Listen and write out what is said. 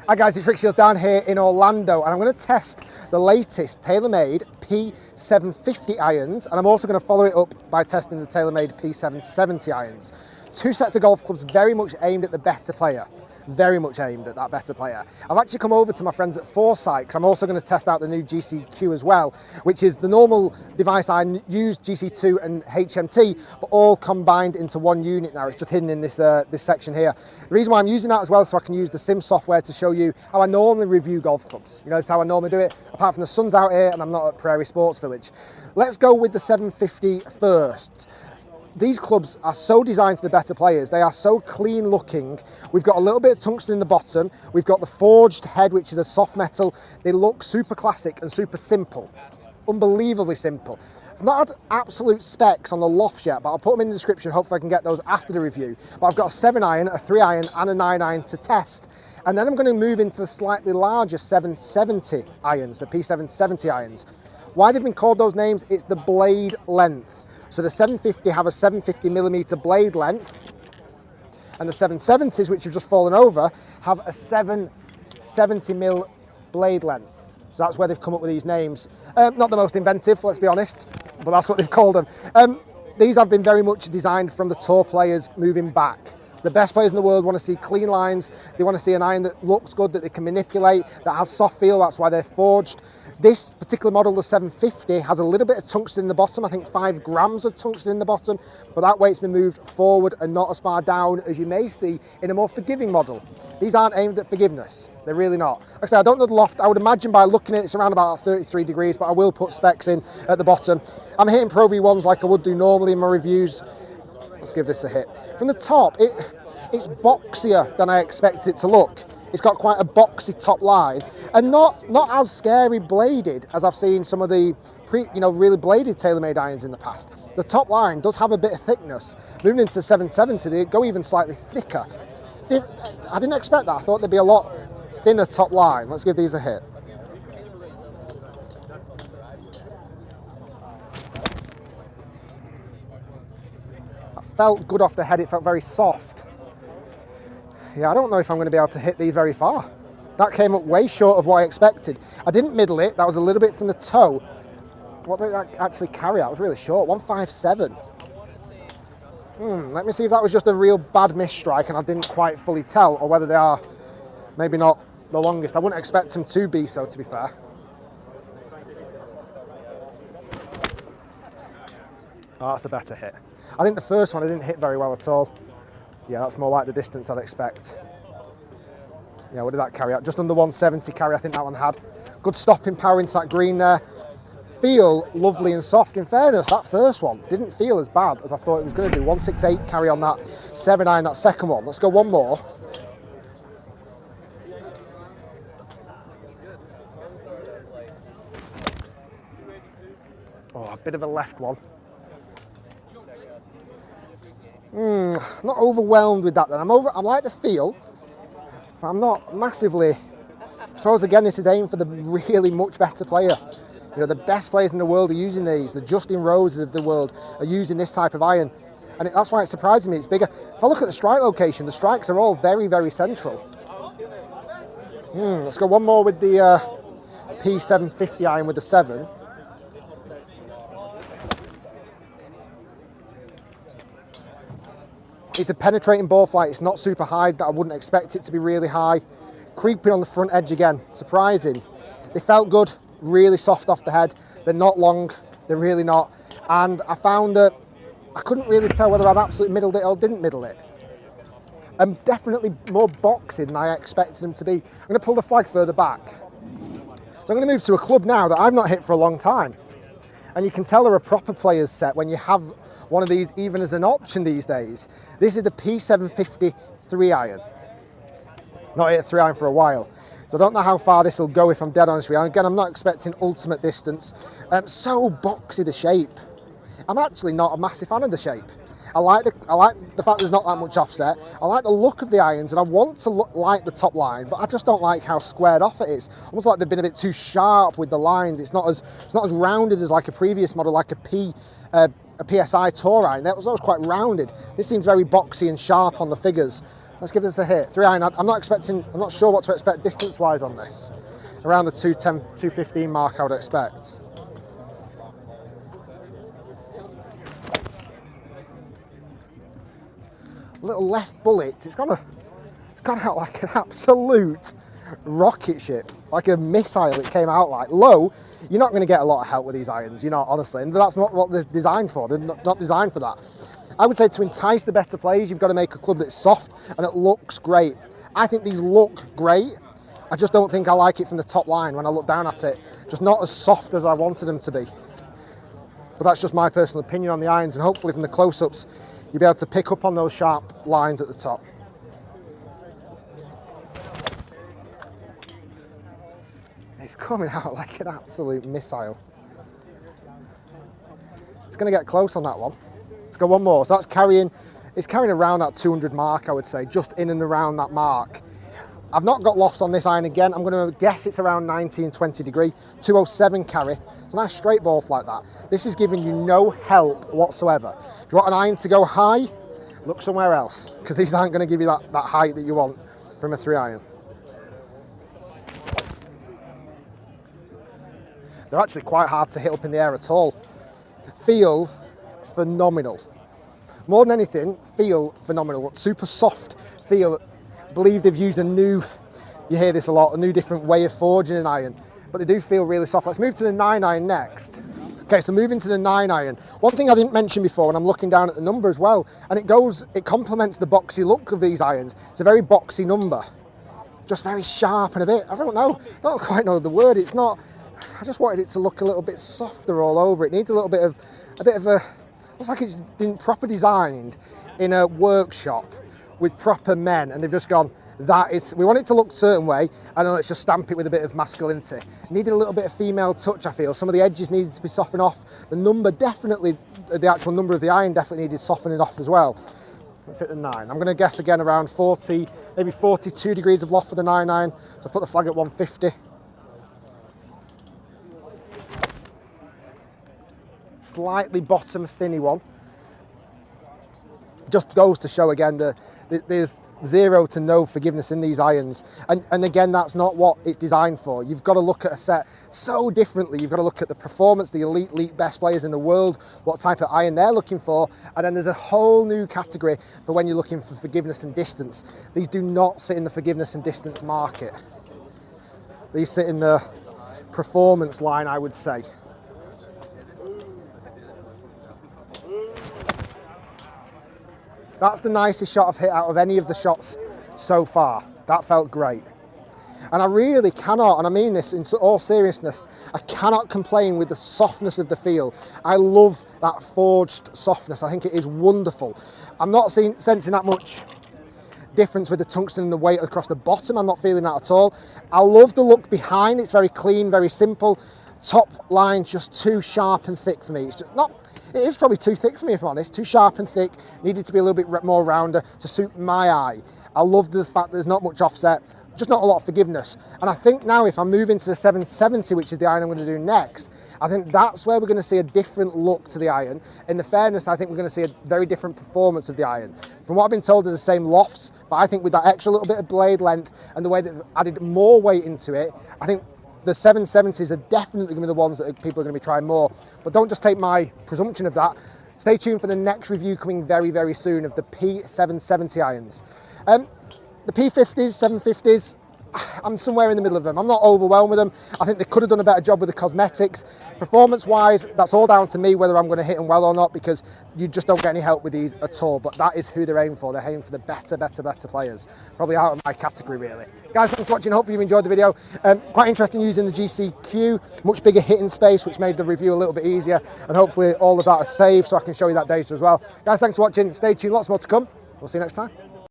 Hi guys, it's Rick Shiels down here in Orlando, and I'm going to test the latest Taylormade P750 irons, and I'm also going to follow it up by testing the Taylormade P770 irons. Two sets of golf clubs very much aimed at the better player. Very much aimed at that better player. I've actually come over to my friends at Foresight because I'm also going to test out the new GCQ as well, which is the normal device I use, GC2 and HMT, but all combined into one unit now. It's just hidden in this this section here. The reason why I'm using that as well is so I can use the sim software to show you how I normally review golf clubs. You know, it's how I normally do it, apart from the sun's out here and I'm not at Prairie Sports Village. Let's go with the 750 first. These clubs are so designed to the better players. They are so clean looking. We've got a little bit of tungsten in the bottom. We've got the forged head, which is a soft metal. They look super classic and super simple. Unbelievably simple. I've not had absolute specs on the lofts yet, but I'll put them in the description. Hopefully I can get those after the review. But I've got a 7 iron, a 3 iron and a 9 iron to test. And then I'm going to move into the slightly larger 770 irons, the P770 irons. Why they've been called those names, it's the blade length. So the 750 have a 750mm blade length, and the 770s, which have just fallen over, have a 770mm blade length. So that's where they've come up with these names. Not the most inventive, let's be honest, but that's what they've called them. These have been very much designed from the tour players moving back. The best players in the world want to see clean lines. They want to see an iron that looks good, that they can manipulate, that has soft feel. That's why they're forged. This particular model, the 750, has a little bit of tungsten in the bottom. I think 5 grams of tungsten in the bottom, but that weight's been moved forward and not as far down as you may see in a more forgiving model. These aren't aimed at forgiveness. They're really not. Like I said, I don't know the loft. I would imagine by looking at it, it's around about 33 degrees, but I will put specs in at the bottom. I'm hitting Pro V1s like I would do normally in my reviews. Let's give this a hit. From the top, it's boxier than I expected it to look. It's got quite a boxy top line and not as scary bladed as I've seen some of the really bladed Taylormade irons in the past. The top line does have a bit of thickness. Moving into 770, they go even slightly thicker. I didn't expect that. I thought there'd be a lot thinner top line. Let's give these a hit. That felt good off the head. It felt very soft. Yeah, I don't know if I'm going to be able to hit these very far. That came up way short of what I expected. I didn't middle it. That was a little bit from the toe. What did I actually carry out? It was really short, 157. Let me see if that was just a real bad miss strike and I didn't quite fully tell, or whether they are maybe not the longest. I wouldn't expect them to be so, to be fair. Oh, that's a better hit. I think the first one I didn't hit very well at all. Yeah, that's more like the distance I'd expect. Yeah, what did that carry out? Just under 170 carry, I think that one had. Good stopping power into that green there. Feel lovely and soft. In fairness, that first one didn't feel as bad as I thought it was going to do. 168 carry on that 7 iron, that second one. Let's go one more. Oh, a bit of a left one. Not overwhelmed with that then. I like the feel, but I'm not massively. I suppose again this is aimed for the really much better player. You know, the best players in the world are using these. The Justin Roses of the world are using this type of iron. And that's why it's surprising me, it's bigger. If I look at the strike location, the strikes are all very, very central. Let's go one more with the P750 iron with the 7. It's a penetrating ball flight. It's not super high, that I wouldn't expect it to be really high. Creeping on the front edge again, surprising. They felt good, really soft off the head. They're not long, they're really not. And I found that I couldn't really tell whether I'd absolutely middled it or didn't middle it. I'm definitely more boxy than I expected them to be. I'm going to pull the flag further back. So I'm going to move to a club now that I've not hit for a long time. And you can tell they're a proper player's set when you have one of these even as an option these days. This is the P750 3 iron. Not hit a 3 iron for a while. So I don't know how far this will go, if I'm dead honest with you. Again, I'm not expecting ultimate distance. So boxy the shape. I'm actually not a massive fan of the shape. I like the fact there's not that much offset. I like the look of the irons and I want to look like the top line, but I just don't like how squared off it is. Almost like they've been a bit too sharp with the lines. It's not as rounded as like a previous model, like a PSI Tour iron. That was quite rounded. This seems very boxy and sharp on the figures. Let's give this a hit. 3 iron, I'm not sure what to expect distance-wise on this. Around the 210, 215 mark I would expect. Little left bullet, it's gone out like an absolute rocket ship, like a missile it came out like. Low, you're not going to get a lot of help with these irons, you're not, honestly, and that's not what they're designed for. They're not designed for that. I would say to entice the better players, you've got to make a club that's soft and it looks great. I think these look great. I just don't think I like it from the top line when I look down at it. Just not as soft as I wanted them to be. But that's just my personal opinion on the irons, and hopefully from the close-ups, you'll be able to pick up on those sharp lines at the top. It's coming out like an absolute missile. It's going to get close on that one. Let's go one more. So that's carrying around that 200 mark, I would say, just in and around that mark. I've not got lofts on this iron again. I'm going to guess it's around 19, 20 degree, 207 carry. It's a nice straight ball like that. This is giving you no help whatsoever. If you want an iron to go high, look somewhere else, because these aren't going to give you that height that you want from a 3 iron. They're actually quite hard to hit up in the air at all. Feel phenomenal. More than anything, feel phenomenal. Super soft feel. I believe they've used you hear this a lot, a new different way of forging an iron, but they do feel really soft. Let's move to the 9 iron next. Okay, so moving to the 9 iron. One thing I didn't mention before, and I'm looking down at the number as well, and it complements the boxy look of these irons. It's a very boxy number. Just very sharp and a bit, I don't quite know the word. It's not, I just wanted it to look a little bit softer all over. It needs a bit of a, looks like it's been proper designed in a workshop with proper men, and they've just gone, we want it to look a certain way, and then let's just stamp it with a bit of masculinity. Needed a little bit of female touch, I feel. Some of the edges needed to be softened off. The number definitely, the actual number of the iron definitely needed softening off as well. Let's hit the 9. I'm going to guess again around 40, maybe 42 degrees of loft for the 9 iron. So put the flag at 150. Slightly bottom thinny one. Just goes to show again that there's zero to no forgiveness in these irons, and again, that's not what it's designed for. You've got to look at a set so differently. You've got to look at the performance, the elite best players in the world, what type of iron they're looking for, and then there's a whole new category for when you're looking for forgiveness and distance. These do not sit in the forgiveness and distance market. These sit in the performance line, I would say. That's the nicest shot I've hit out of any of the shots so far. That felt great. And I really cannot, and I mean this in all seriousness, I cannot complain with the softness of the feel. I love that forged softness. I think it is wonderful. I'm not sensing that much difference with the tungsten and the weight across the bottom. I'm not feeling that at all. I love the look behind. It's very clean, very simple. Top line just too sharp and thick for me. It's just not. It is probably too thick for me, if I'm honest. Too sharp and thick. Needed to be a little bit more rounder to suit my eye. I love the fact there's not much offset, just not a lot of forgiveness. And I think now if I move into the 770, which is the iron I'm going to do next, I think that's where we're going to see a different look to the iron. In the fairness, I think we're going to see a very different performance of the iron. From what I've been told, they're the same lofts, but I think with that extra little bit of blade length and the way that they've added more weight into it, I think the 770s are definitely going to be the ones that people are going to be trying more. But don't just take my presumption of that. Stay tuned for the next review coming very, very soon of the P770 irons. The P50s, 750s, I'm somewhere in the middle of them. I'm not overwhelmed with them. I think they could have done a better job with the cosmetics. Performance-wise, that's all down to me whether I'm going to hit them well or not, because you just don't get any help with these at all. But that is who they're aiming for. They're aiming for the better players. Probably out of my category, really. Guys, thanks for watching. Hopefully you enjoyed the video. Quite interesting using the GCQ. Much bigger hitting space, which made the review a little bit easier. And hopefully all of that is saved so I can show you that data as well. Guys, thanks for watching. Stay tuned. Lots more to come. We'll see you next time.